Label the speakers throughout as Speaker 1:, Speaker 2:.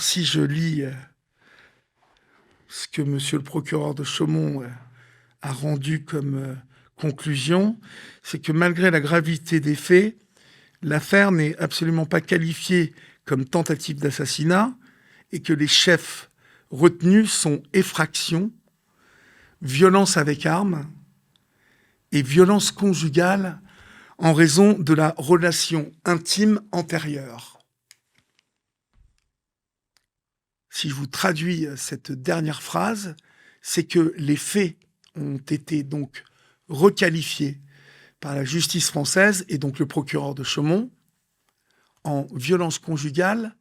Speaker 1: Alors, si je lis ce que monsieur le procureur de Chaumont a rendu comme conclusion, c'est que malgré la gravité des faits, l'affaire n'est absolument pas qualifiée comme tentative d'assassinat et que les chefs retenus sont effraction, violence avec arme et violence conjugale en raison de la relation intime antérieure. Si je vous traduis cette dernière phrase, c'est que les faits ont été donc requalifiés par la justice française et donc le procureur de Chaumont en violence conjugale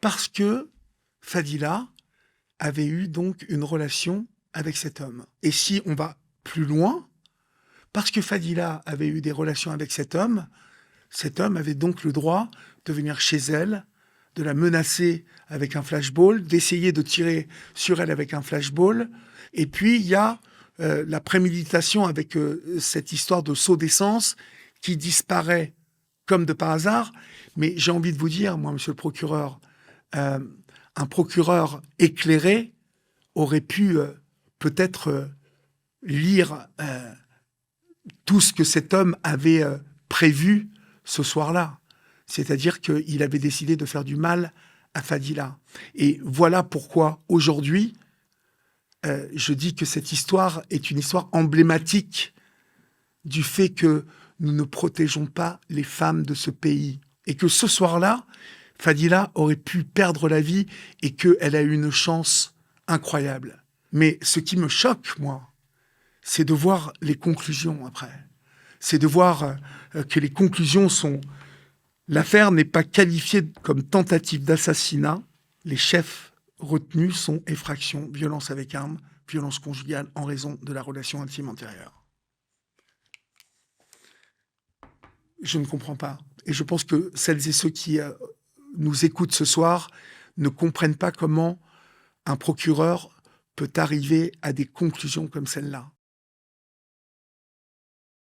Speaker 1: parce que Fadila avait eu donc une relation avec cet homme. Et si on va plus loin, parce que Fadila avait eu des relations avec cet homme avait donc le droit de venir chez elle, de la menacer avec un flashball, d'essayer de tirer sur elle avec un flashball. Et puis, il y a la préméditation avec cette histoire de seau d'essence qui disparaît comme de par hasard. Mais j'ai envie de vous dire, moi, monsieur le procureur, un procureur éclairé aurait pu peut-être lire tout ce que cet homme avait prévu ce soir-là. C'est-à-dire qu'il avait décidé de faire du mal à Fadila. Et voilà pourquoi, aujourd'hui, je dis que cette histoire est une histoire emblématique du fait que nous ne protégeons pas les femmes de ce pays. Et que ce soir-là, Fadila aurait pu perdre la vie et qu'elle a eu une chance incroyable. Mais ce qui me choque, moi, c'est de voir les conclusions après. C'est de voir que les conclusions sont... L'affaire n'est pas qualifiée comme tentative d'assassinat. Les chefs retenus sont effraction, violence avec arme, violence conjugale en raison de la relation intime antérieure. Je ne comprends pas. Et je pense que celles et ceux qui nous écoutent ce soir ne comprennent pas comment un procureur peut arriver à des conclusions comme celle-là.